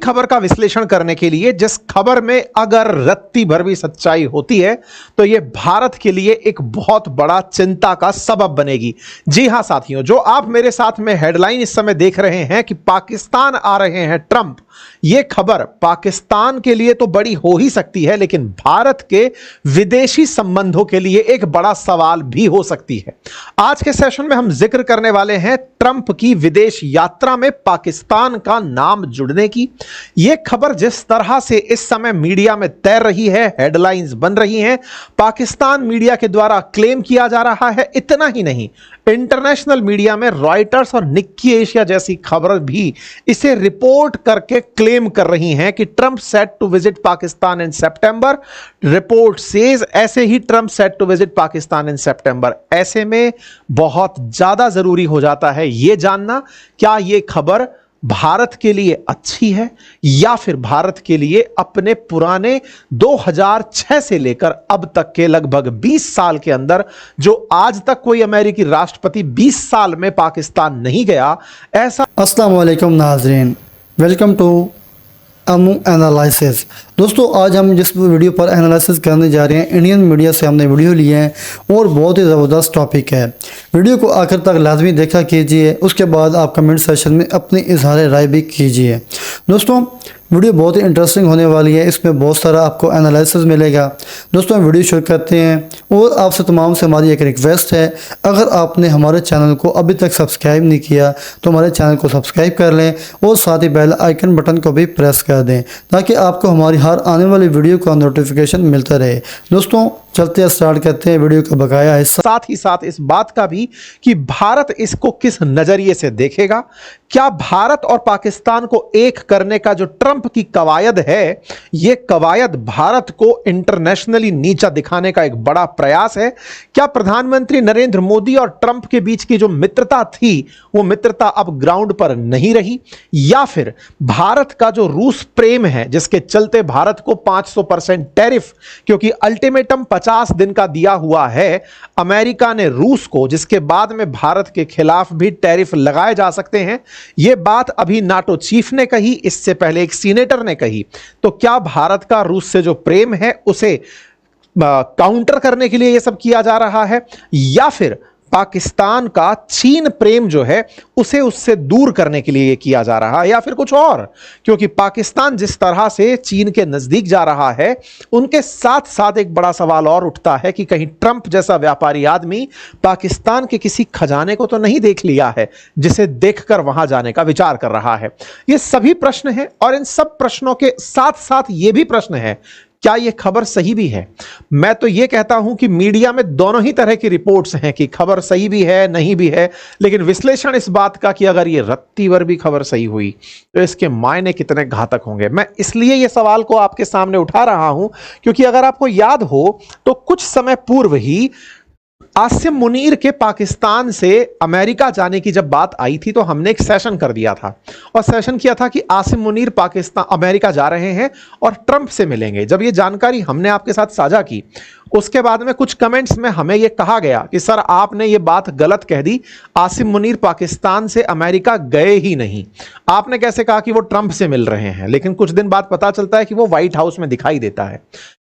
खबर का विश्लेषण करने के लिए, जिस खबर में अगर रत्ती भर भी सच्चाई होती है तो यह भारत के लिए एक बहुत बड़ा चिंता का सबब बनेगी। जी हां साथियों, जो आप मेरे साथ में हेडलाइन इस समय देख रहे हैं कि पाकिस्तान आ रहे हैं ट्रंप, यह खबर पाकिस्तान के लिए तो बड़ी हो ही सकती है, लेकिन भारत के विदेशी संबंधों के लिए एक बड़ा सवाल भी हो सकती है। आज के सेशन में हम जिक्र करने वाले हैं ट्रंप की विदेश यात्रा में पाकिस्तान का नाम जुड़ने की। यह खबर जिस तरह से इस समय मीडिया में तैर रही है, हेडलाइंस बन रही हैं, पाकिस्तान मीडिया के द्वारा क्लेम किया जा रहा है। इतना ही नहीं, इंटरनेशनल मीडिया में रॉयटर्स और निक्की एशिया जैसी खबर भी इसे रिपोर्ट करके क्लेम कर रही हैं कि Trump set to visit Pakistan in September. Report says ऐसे ही Trump set to visit Pakistan in September. ऐसे में बहुत ज्यादा जरूरी हो जाता है यह जानना, क्या यह खबर भारत के लिए अच्छी है या फिर भारत के लिए अपने पुराने 2006 से लेकर अब तक के लगभग 20 साल के अंदर, जो आज तक कोई अमेरिकी राष्ट्रपति 20 साल में पाकिस्तान नहीं गया, ऐसा। अस्सलाम वालेकुम नाज़रीन, वेलकम टू अमू एनालिसिस। दोस्तों, आज हम जिस वीडियो पर एनालिसिस करने जा रहे हैं, इंडियन मीडिया से हमने वीडियो लिए हैं और बहुत ही ज़बरदस्त टॉपिक है। वीडियो को आखिर तक लाजमी देखा कीजिए, उसके बाद आप कमेंट सेशन में अपनी इजहार राय भी कीजिए। दोस्तों, वीडियो बहुत ही इंटरेस्टिंग होने वाली है, इसमें बहुत सारा आपको एनालिसिस मिलेगा। दोस्तों, वीडियो शुरू करते हैं और आपसे तमाम से हमारी एक रिक्वेस्ट है, अगर आपने हमारे चैनल को अभी तक सब्सक्राइब नहीं किया तो हमारे चैनल को सब्सक्राइब कर लें और साथ ही बेल आइकन बटन को भी प्रेस कर दें ताकि आपको हमारी हर आने वाली वीडियो का नोटिफिकेशन मिलता रहे। दोस्तों, चलते हैं, स्टार्ट करते हैं वीडियो का बकाया हिस्सा। साथ ही साथ इस बात का भी कि भारत इसको किस नजरिए से देखेगा। क्या भारत और पाकिस्तान को एक करने का जो ट्रंप की कवायद है, यह कवायद भारत को इंटरनेशनली नीचा दिखाने का एक बड़ा प्रयास है? क्या प्रधानमंत्री नरेंद्र मोदी और ट्रंप के बीच की जो मित्रता थी, वो मित्रता अब ग्राउंड पर नहीं रही? या फिर भारत का जो रूस प्रेम है, जिसके चलते भारत को 500% टैरिफ, क्योंकि अल्टीमेटम 50 दिन का दिया हुआ है अमेरिका ने रूस को, जिसके बाद में भारत के खिलाफ भी टैरिफ लगाए जा सकते हैं। यह बात अभी नाटो चीफ ने कही, इससे पहले एक सीनेटर ने कही। तो क्या भारत का रूस से जो प्रेम है उसे काउंटर करने के लिए यह सब किया जा रहा है, या फिर पाकिस्तान का चीन प्रेम जो है उसे उससे दूर करने के लिए किया जा रहा है, या फिर कुछ और? क्योंकि पाकिस्तान जिस तरह से चीन के नजदीक जा रहा है, उनके साथ साथ एक बड़ा सवाल और उठता है कि कहीं ट्रंप जैसा व्यापारी आदमी पाकिस्तान के किसी खजाने को तो नहीं देख लिया है जिसे देखकर वहां जाने का विचार कर रहा है। ये सभी प्रश्न हैं और इन सब प्रश्नों के साथ साथ ये भी प्रश्न है, क्या यह खबर सही भी है? मैं तो यह कहता हूं कि मीडिया में दोनों ही तरह की रिपोर्ट्स हैं कि खबर सही भी है, नहीं भी है, लेकिन विश्लेषण इस बात का कि अगर यह रत्ती भर भी खबर सही हुई तो इसके मायने कितने घातक होंगे। मैं इसलिए यह सवाल को आपके सामने उठा रहा हूं क्योंकि अगर आपको याद हो तो कुछ समय पूर्व ही आसिम मुनीर के पाकिस्तान से अमेरिका जाने की जब बात आई थी तो हमने एक सेशन कर दिया था और सेशन किया था कि आसिम मुनीर पाकिस्तान अमेरिका जा रहे हैं और ट्रंप से मिलेंगे। जब ये जानकारी हमने आपके साथ साझा की, उसके बाद में कुछ कमेंट्स में हमें यह कहा गया कि सर आपने ये बात गलत कह दी, आसिम मुनीर पाकिस्तान से अमेरिका गए ही नहीं। आपने कैसे कहा कि वो ट्रंप से मिल रहे हैं, लेकिन कुछ दिन बाद पता चलता है कि वो व्हाइट हाउस में दिखाई देता है।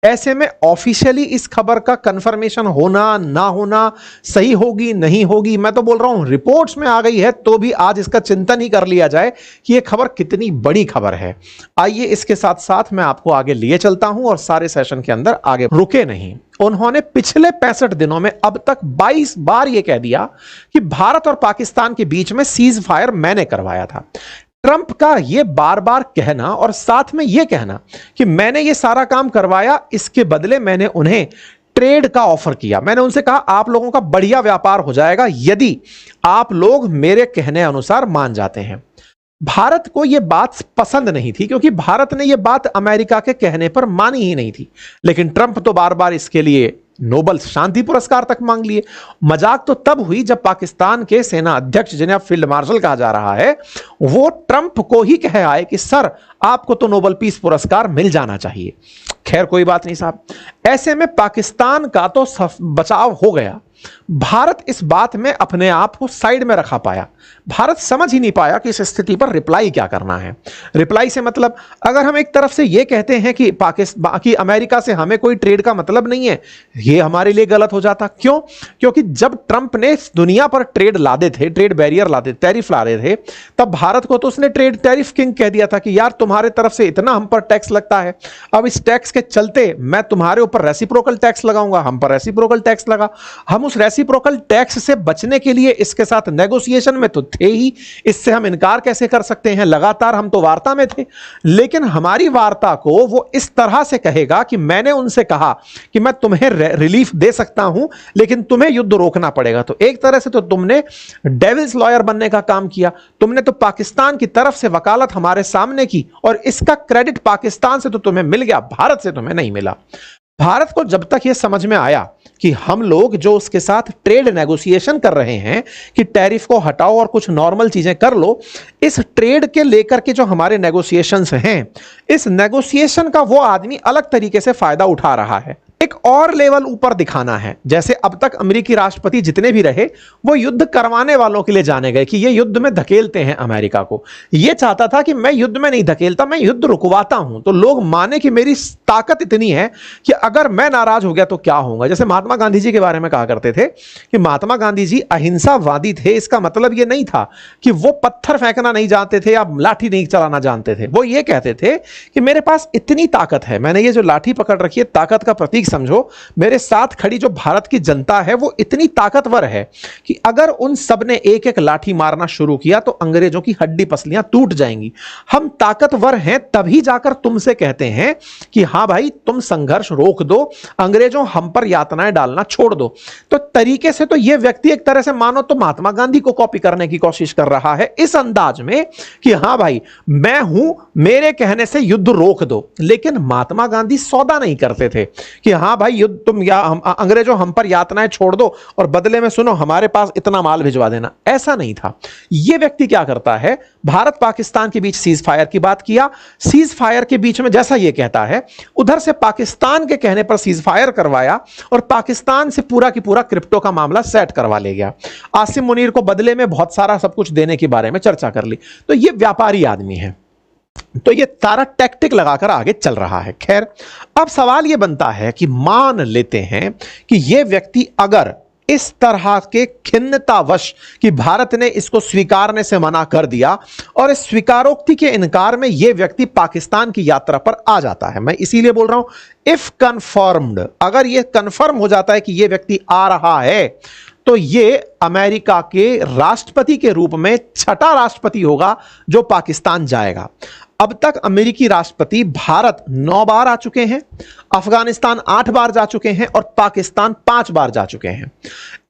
ऐसे में ऑफिशियली इस खबर का कंफर्मेशन होना ना होना, सही होगी नहीं होगी, मैं तो बोल रहा हूं रिपोर्ट्स में आ गई है तो भी आज इसका चिंतन ही कर लिया जाए कि यह खबर कितनी बड़ी खबर है। आइए इसके साथ साथ मैं आपको आगे लिए चलता हूं और सारे सेशन के अंदर आगे रुके नहीं। उन्होंने पिछले 65 दिनों में अब तक 22 बार यह कह दिया कि भारत और पाकिस्तान के बीच में सीज फायर मैंने करवाया था। ट्रंप का यह बार बार कहना और साथ में यह कहना कि मैंने यह सारा काम करवाया, इसके बदले मैंने उन्हें ट्रेड का ऑफर किया। मैंने उनसे कहा आप लोगों का बढ़िया व्यापार हो जाएगा यदि आप लोग मेरे कहने अनुसार मान जाते हैं। भारत को यह बात पसंद नहीं थी क्योंकि भारत ने यह बात अमेरिका के कहने पर मानी ही नहीं थी, लेकिन ट्रंप तो बार बार इसके लिए नोबल शांति पुरस्कार तक मांग लिए। मजाक तो तब हुई जब पाकिस्तान के सेना अध्यक्ष जिन्हें फील्ड मार्शल कहा जा रहा है, वो ट्रंप को ही कह आए कि सर आपको तो नोबल पीस पुरस्कार मिल जाना चाहिए। खैर कोई बात नहीं साहब, ऐसे में पाकिस्तान का तो बचाव हो गया, भारत इस बात में अपने आप को साइड में रखा पाया। भारत समझ ही नहीं पाया कि इस स्थिति पर रिप्लाई क्या करना है। रिप्लाई से मतलब, अगर हम एक तरफ से यह कहते हैं कि पाकिस्तान की अमेरिका से हमें कोई ट्रेड का मतलब नहीं है, यह हमारे लिए गलत हो जाता। क्यों? क्योंकि जब ट्रंप ने दुनिया पर ट्रेड लादे थे, ट्रेड बैरियर लादे, टैरिफ ला रहे थे, तब भारत को तो उसने ट्रेड टैरिफ किंग कह दिया था कि यार तुम्हारे तरफ से इतना हम पर टैक्स लगता है, अब इस टैक्स के चलते मैं तुम्हारे ऊपर रेसिप्रोकल टैक्स लगाऊंगा। हम पर रेसिप्रोकल टैक्स लगा। हम उस रेसिप्रोकल टैक्स से बचने के लिए इसके साथ नेगोशिएशन में तो थे ही, इससे हम इनकार कैसे कर सकते हैं? लगातार हम तो वार्ता में थे। लेकिन हमारी वार्ता को वो इस तरह से कहेगा कि मैंने उनसे कहा कि मैं तुम्हें रिलीफ दे सकता हूं, लेकिन तुम्हें युद्ध रोकना पड़ेगा। तो एक तरह से तो तुमने डेविल्स लॉयर बनने का काम किया। तुमने तो पाकिस्तान की तरफ से वकालत हमारे सामने की, और इसका क्रेडिट पाकिस्तान से तो तुम्हें मिल गया, भारत से तुम्हें नहीं मिला। भारत को जब तक यह समझ में आया कि हम लोग जो उसके साथ ट्रेड नेगोशिएशन कर रहे हैं कि टैरिफ को हटाओ और कुछ नॉर्मल चीजें कर लो, इस ट्रेड के लेकर के जो हमारे नेगोशिएशंस हैं, इस नेगोशिएशन का वो आदमी अलग तरीके से फायदा उठा रहा है। एक और लेवल ऊपर दिखाना है। जैसे अब तक अमेरिकी राष्ट्रपति जितने भी रहे वो युद्ध करवाने वालों के लिए जाने गए कि ये युद्ध में धकेलते हैं अमेरिका को। ये चाहता था कि मैं युद्ध में नहीं धकेलता, मैं युद्ध रुकवाता हूं, तो लोग माने कि मेरी ताकत इतनी है कि अगर मैं नाराज हो गया तो क्या होगा। जैसे महात्मा गांधी जी के बारे में कहा करते थे कि महात्मा गांधी जी अहिंसावादी थे। इसका मतलब ये नहीं था कि वो पत्थर फेंकना नहीं जानते थे या लाठी नहीं चलाना जानते थे। वो ये कहते थे कि मेरे पास इतनी ताकत है, मैंने ये जो लाठी पकड़ रखी है ताकत का प्रतीक समझो, मेरे साथ खड़ी जो भारत की जनता है वो इतनी ताकतवर है कि अगर उन सब ने एक एक लाठी मारना शुरू किया तो अंग्रेजों की हड्डी पसलियां टूट जाएंगी। हम ताकतवर हैं तभी जाकर तुमसे कहते हैं कि हां भाई तुम संघर्ष रोक दो, अंग्रेजों हम पर यातनाएं डालना छोड़ दो। तो तरीके से तो यह व्यक्ति एक तरह से मानो तो महात्मा गांधी को कॉपी करने की कोशिश कर रहा है इस अंदाज में कि हां भाई मैं हूं, मेरे कहने से युद्ध रोक दो। लेकिन महात्मा गांधी सौदा नहीं करते थे कि हां भाई युद्ध तुम या अंग्रेजों हम पर यातनाएं छोड़ दो और बदले में सुनो हमारे पास इतना माल भिजवा देना। ऐसा नहीं था। यह व्यक्ति क्या करता है, भारत पाकिस्तान के बीच सीज फायर की बात किया, सीज फायर के बीच में जैसा यह कहता है उधर से पाकिस्तान के कहने पर सीज फायर करवाया और पाकिस्तान से पूरा की पूरा क्रिप्टो का मामला सेट करवा ले गया। आसिम मुनीर को बदले में बहुत सारा सब कुछ देने के बारे में चर्चा कर ली। तो यह व्यापारी आदमी है, तो ये सारा टैक्टिक लगाकर आगे चल रहा है। खैर, अब सवाल ये बनता है कि मान लेते हैं कि ये व्यक्ति अगर इस तरह के खिन्नतावश कि भारत ने इसको स्वीकारने से मना कर दिया और इस स्वीकारोक्ति के इनकार में यह व्यक्ति पाकिस्तान की यात्रा पर आ जाता है, मैं इसीलिए बोल रहा हूं इफ कंफर्म्ड, अगर यह कंफर्म हो जाता है कि यह व्यक्ति आ रहा है तो ये अमेरिका के राष्ट्रपति के रूप में छठा राष्ट्रपति होगा जो पाकिस्तान जाएगा। अब तक अमेरिकी राष्ट्रपति भारत 9 बार आ चुके हैं, अफगानिस्तान 8 बार जा चुके हैं और पाकिस्तान 5 बार जा चुके हैं।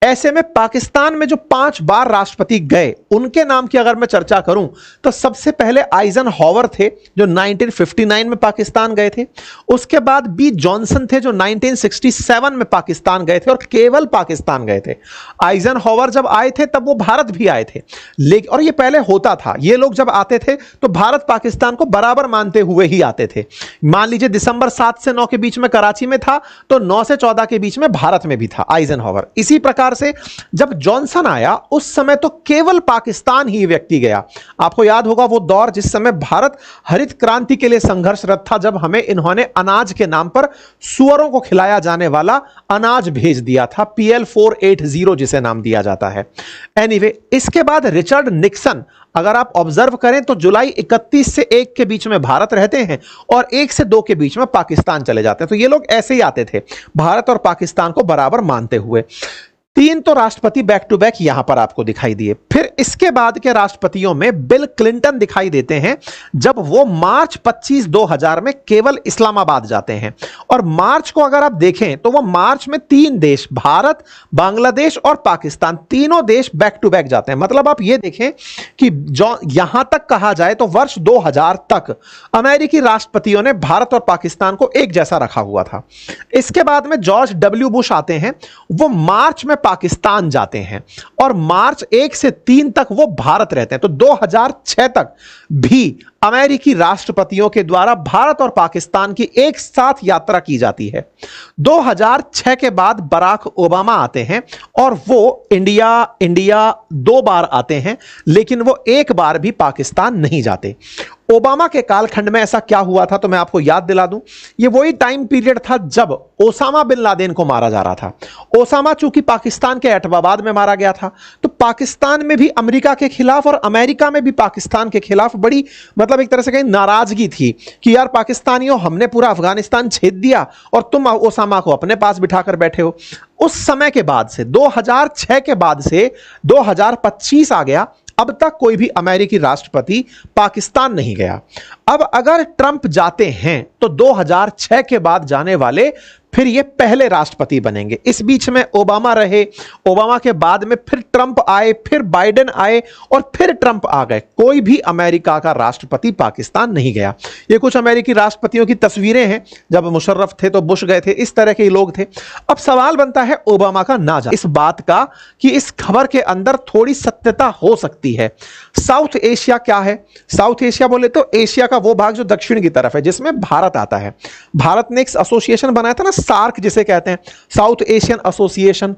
ऐसे में पाकिस्तान में जो 5 बार राष्ट्रपति गए उनके नाम की अगर मैं चर्चा करूं तो सबसे पहले आइजनहावर थे जो 1959 में पाकिस्तान गए थे। उसके बाद बी जॉनसन थे जो 1967 में पाकिस्तान गए थे और केवल पाकिस्तान गए थे। आइजनहावर जब आए थे तब वो भारत भी आए थे, लेकिन और ये पहले होता था, ये लोग जब आते थे तो भारत पाकिस्तान को बराबर मानते हुए ही आते थे। मान लीजिए दिसंबर 7 से 9 के बीच में कराची में था तो 9 से 14 के बीच में भारत में भी था आइजनहावर। इसी प्रकार से जब जॉनसन आया उस समय तो केवल पाकिस्तान ही व्यक्ति गया। आपको याद होगा वो दौर जिस समय भारत हरित क्रांति के लिए संघर्षरत था, जब हमें इन्होंने अनाज के नाम पर सुअरों को खिलाया जाने वाला अनाज भेज दिया था, PL480 जिसे नाम दिया जाता है। एनीवे, इसके बाद रिचर्ड निक्सन, अगर आप ऑब्जर्व करें तो जुलाई 31 से 1 के बीच में भारत रहते हैं और 1 से 2 के बीच में पाकिस्तान चले जाते हैं। तो ये लोग ऐसे ही आते थे, भारत और पाकिस्तान को बराबर मानते हुए। 3 तो राष्ट्रपति बैक टू बैक यहां पर आपको दिखाई दिए। फिर इसके बाद के राष्ट्रपतियों में बिल क्लिंटन दिखाई देते हैं जब वो मार्च 25 2000 में केवल इस्लामाबाद जाते हैं। और मार्च को अगर आप देखें तो वो मार्च में 3 देश, भारत, बांग्लादेश और पाकिस्तान, तीनों देश बैक टू बैक जाते हैं। मतलब आप ये देखें कि जो यहां तक कहा जाए तो वर्ष 2000 तक अमेरिकी राष्ट्रपतियों ने भारत और पाकिस्तान को एक जैसा रखा हुआ था। इसके बाद में जॉर्ज डब्ल्यू बुश आते हैं, वो मार्च में पाकिस्तान जाते हैं और मार्च 1 से 3 तक वो भारत रहते हैं। तो 2006 तक भी अमेरिकी राष्ट्रपतियों के द्वारा भारत और पाकिस्तान की एक साथ यात्रा की जाती है। 2006 के बाद बराक ओबामा आते हैं और वो इंडिया 2 बार आते हैं, लेकिन वो एक बार भी पाकिस्तान नहीं जाते। ओबामा के कालखंड में ऐसा क्या हुआ था तो मैं आपको याद दिला दूं, ये वही टाइम पीरियड था जब ओसामा बिन लादेन को मारा जा रहा था। ओसामा चूंकि पाकिस्तान के एटबाबाद में मारा गया था, तो पाकिस्तान में भी अमेरिका के खिलाफ और अमेरिका में भी पाकिस्तान के खिलाफ बड़ी मतलब एक तरह से कहीं नाराजगी थी कि यार पाकिस्तानियों, हमने पूरा अफगानिस्तान छेद दिया और तुम ओसामा को अपने पास बिठाकर बैठे हो। उस समय के बाद से 2006 के बाद से 2025 आ गया, अब तक कोई भी अमेरिकी राष्ट्रपति पाकिस्तान नहीं गया। अब अगर ट्रंप जाते हैं तो 2006 के बाद जाने वाले फिर ये पहले राष्ट्रपति बनेंगे। इस बीच में ओबामा रहे, ओबामा के बाद में फिर ट्रंप आए, फिर बाइडेन आए और फिर ट्रंप आ गए। कोई भी अमेरिका का राष्ट्रपति पाकिस्तान नहीं गया। ये कुछ अमेरिकी राष्ट्रपतियों की तस्वीरें हैं, जब मुशर्रफ थे तो बुश गए थे, इस तरह के लोग थे। अब सवाल बनता है ओबामा का ना जाना, इस बात का कि इस खबर के अंदर थोड़ी सत्यता हो सकती है। साउथ एशिया क्या है? साउथ एशिया बोले तो एशिया का वो भाग जो दक्षिण की तरफ है, जिसमें भारत आता है। भारत ने एक एसोसिएशन बनाया था ना, सार्क जिसे कहते हैं, साउथ एशियन एसोसिएशन,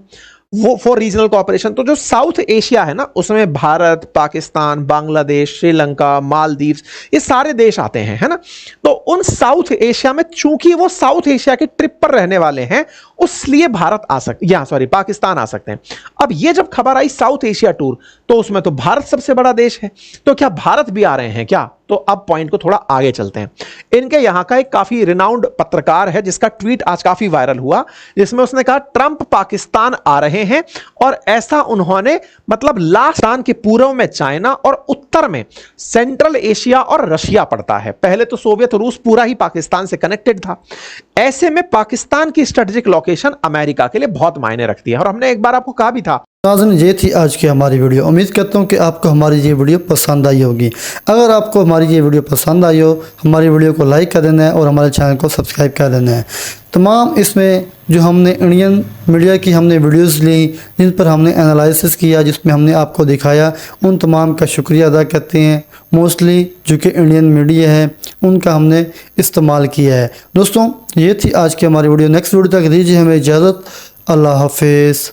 वो फॉर रीजनल कोऑपरेशन। तो जो साउथ एशिया है ना, उसमें भारत, पाकिस्तान, बांग्लादेश, श्रीलंका, मालदीव्स, ये सारे देश आते हैं, है ना। तो उन साउथ एशिया में चूंकि वो साउथ एशिया के ट्रिप पर रहने वाले हैं, उसलिए पाकिस्तान आ सकते हैं। अब ये जब खबर आई साउथ एशिया टूर, तो उसमें तो भारत सबसे बड़ा देश है, तो क्या भारत भी आ रहे हैं क्या? तो अब पॉइंट को थोड़ा आगे चलते हैं। इनके यहां का एक काफी रिनाउंड पत्रकार है जिसका ट्वीट आज काफी वायरल हुआ, जिसमें उसने कहा ट्रंप पाकिस्तान आ रहे हैं, और ऐसा उन्होंने मतलब पाकिस्तान के पूर्व में चाइना और उत्तर में सेंट्रल एशिया और रशिया पड़ता है। पहले तो सोवियत रूस पूरा ही पाकिस्तान से कनेक्टेड था। ऐसे में पाकिस्तान की स्ट्रेटेजिक लोकेशन अमेरिका के लिए बहुत मायने रखती है, और हमने एक बार आपको कहा भी था। नाज़रीन, ये थी आज की हमारी वीडियो। उम्मीद करता हूँ कि आपको हमारी ये वीडियो पसंद आई होगी। अगर आपको हमारी ये वीडियो पसंद आई हो, हमारी वीडियो को लाइक कर देना है और हमारे चैनल को सब्सक्राइब कर देना है। तमाम इसमें जो हमने इंडियन मीडिया की हमने वीडियोस ली, जिन पर हमने एनालिसिस किया, जिसमें हमने आपको दिखाया, उन तमाम का शुक्रिया अदा करते हैं। मोस्टली जो कि इंडियन मीडिया है उनका हमने इस्तेमाल किया है। दोस्तों, ये थी आज की हमारी वीडियो। नेक्स्ट वीडियो तक दीजिए हमें इजाज़त। अल्लाह हाफिज़।